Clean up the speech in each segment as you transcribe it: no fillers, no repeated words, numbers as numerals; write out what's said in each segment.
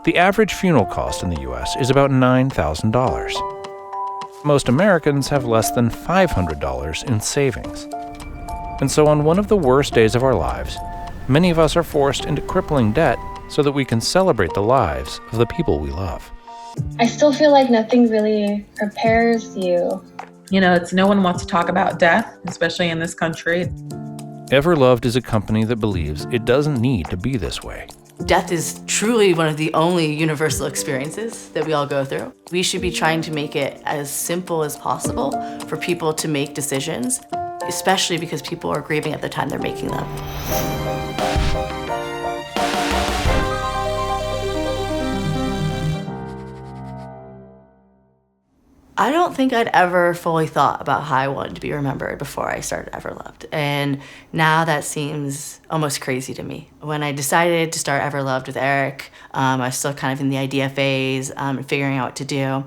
The average funeral cost in the US is about $9,000. Most Americans have less than $500 in savings. And so on one of the worst days of our lives, many of us are forced into crippling debt so that we can celebrate the lives of the people we love. I still feel like nothing really prepares you. No one wants to talk about death, especially in this country. Everloved is a company that believes it doesn't need to be this way. Death is truly one of the only universal experiences that we all go through. We should be trying to make it as simple as possible for people to make decisions, especially because people are grieving at the time they're making them. I don't think I'd ever fully thought about how I wanted to be remembered before I started Everloved. And now that seems almost crazy to me. When I decided to start Everloved with Eric, I was still kind of in the idea phase and figuring out what to do.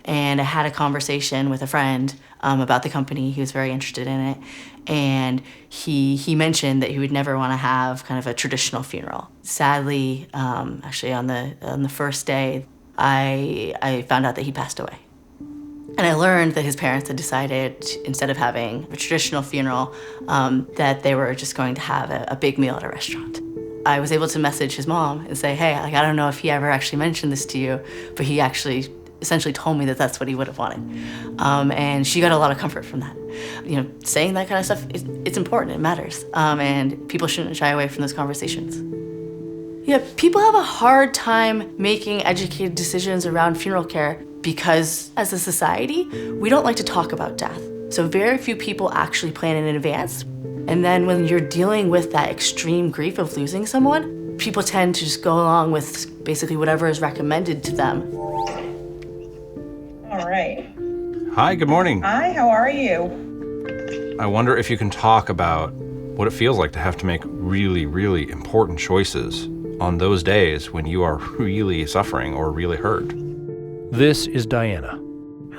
And I had a conversation with a friend about the company. He was very interested in it. And he mentioned that he would never want to have kind of a traditional funeral. Sadly, actually on the first day, I found out that he passed away. And I learned that his parents had decided, instead of having a traditional funeral, that they were just going to have a big meal at a restaurant. I was able to message his mom and say, hey, I don't know if he ever actually mentioned this to you, but he actually essentially told me that that's what he would have wanted. And she got a lot of comfort from that. Saying that kind of stuff, it's important, it matters. And people shouldn't shy away from those conversations. Yeah, people have a hard time making educated decisions around funeral care because as a society, we don't like to talk about death. So very few people actually plan in advance. And then when you're dealing with that extreme grief of losing someone, people tend to just go along with basically whatever is recommended to them. All right. Hi, good morning. Hi, how are you? I wonder if you can talk about what it feels like to have to make really, really important choices on those days when you are really suffering or really hurt. This is Diana.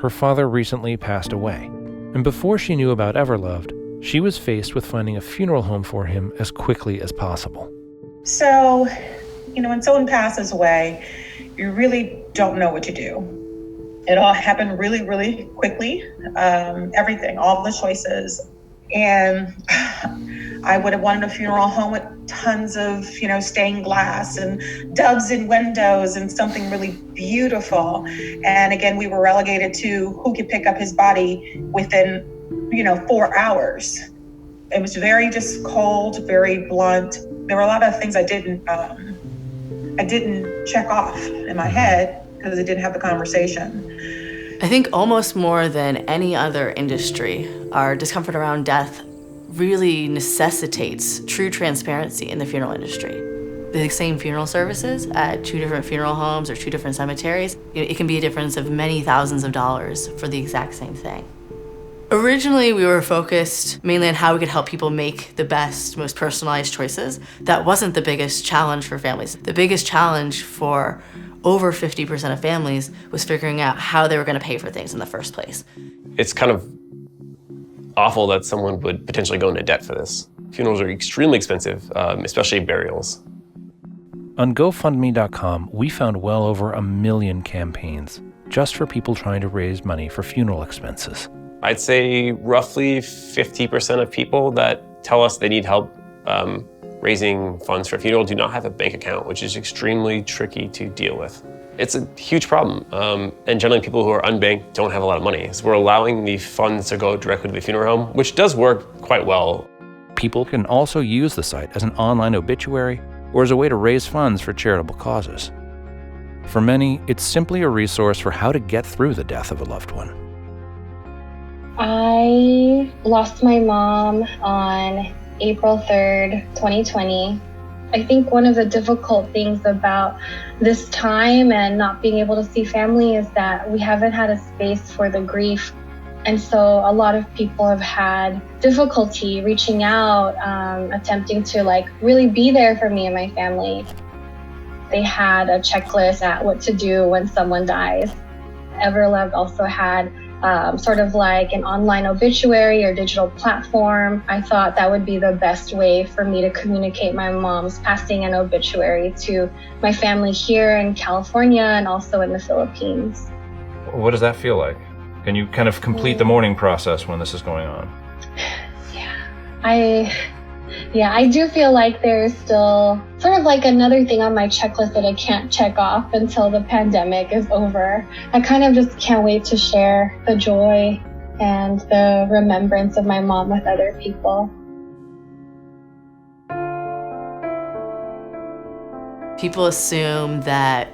Her father recently passed away, and before she knew about Everloved, she was faced with finding a funeral home for him as quickly as possible. So, when someone passes away, you really don't know what to do. It all happened really, really quickly. Everything, all the choices. And I would have wanted a funeral home with tons of, stained glass and doves in windows and something really beautiful. And again, we were relegated to who could pick up his body within, 4 hours. It was very just cold, very blunt. There were a lot of things I didn't check off in my head because I didn't have the conversation. I think almost more than any other industry, our discomfort around death really necessitates true transparency in the funeral industry. The same funeral services at 2 different funeral homes or 2 different cemeteries, it can be a difference of many thousands of dollars for the exact same thing. Originally, we were focused mainly on how we could help people make the best, most personalized choices. That wasn't the biggest challenge for families. The biggest challenge for over 50% of families was figuring out how they were going to pay for things in the first place. It's kind of awful that someone would potentially go into debt for this. Funerals are extremely expensive, especially burials. On GoFundMe.com, we found well over 1 million campaigns just for people trying to raise money for funeral expenses. I'd say roughly 50% of people that tell us they need help raising funds for a funeral do not have a bank account, which is extremely tricky to deal with. It's a huge problem, and generally people who are unbanked don't have a lot of money. So we're allowing the funds to go directly to the funeral home, which does work quite well. People can also use the site as an online obituary or as a way to raise funds for charitable causes. For many, it's simply a resource for how to get through the death of a loved one. I lost my mom on April 3rd, 2020. I think one of the difficult things about this time and not being able to see family is that we haven't had a space for the grief. And so a lot of people have had difficulty reaching out, attempting to really be there for me and my family. They had a checklist at what to do when someone dies. Everloved also had sort of like an online obituary or digital platform. I thought that would be the best way for me to communicate my mom's passing and obituary to my family here in California and also in the Philippines. What does that feel like? Can you kind of complete the mourning process when this is going on? I do feel like there's still sort of like another thing on my checklist that I can't check off until the pandemic is over. I kind of just can't wait to share the joy and the remembrance of my mom with other people. People assume that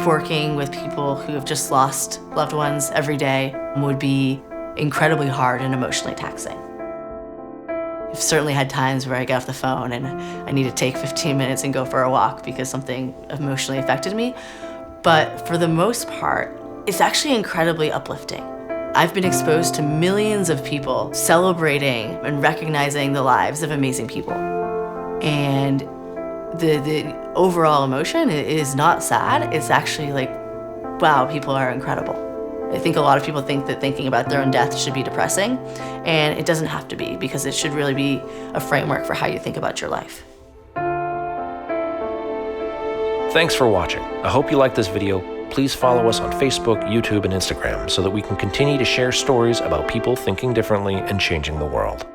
working with people who have just lost loved ones every day would be incredibly hard and emotionally taxing. I've certainly had times where I get off the phone and I need to take 15 minutes and go for a walk because something emotionally affected me. But for the most part, it's actually incredibly uplifting. I've been exposed to millions of people celebrating and recognizing the lives of amazing people. And the overall emotion is not sad. It's actually like, wow, people are incredible. I think a lot of people think that thinking about their own death should be depressing, and it doesn't have to be, because it should really be a framework for how you think about your life. Thanks for watching. I hope you liked this video. Please follow us on Facebook, YouTube, and Instagram so that we can continue to share stories about people thinking differently and changing the world.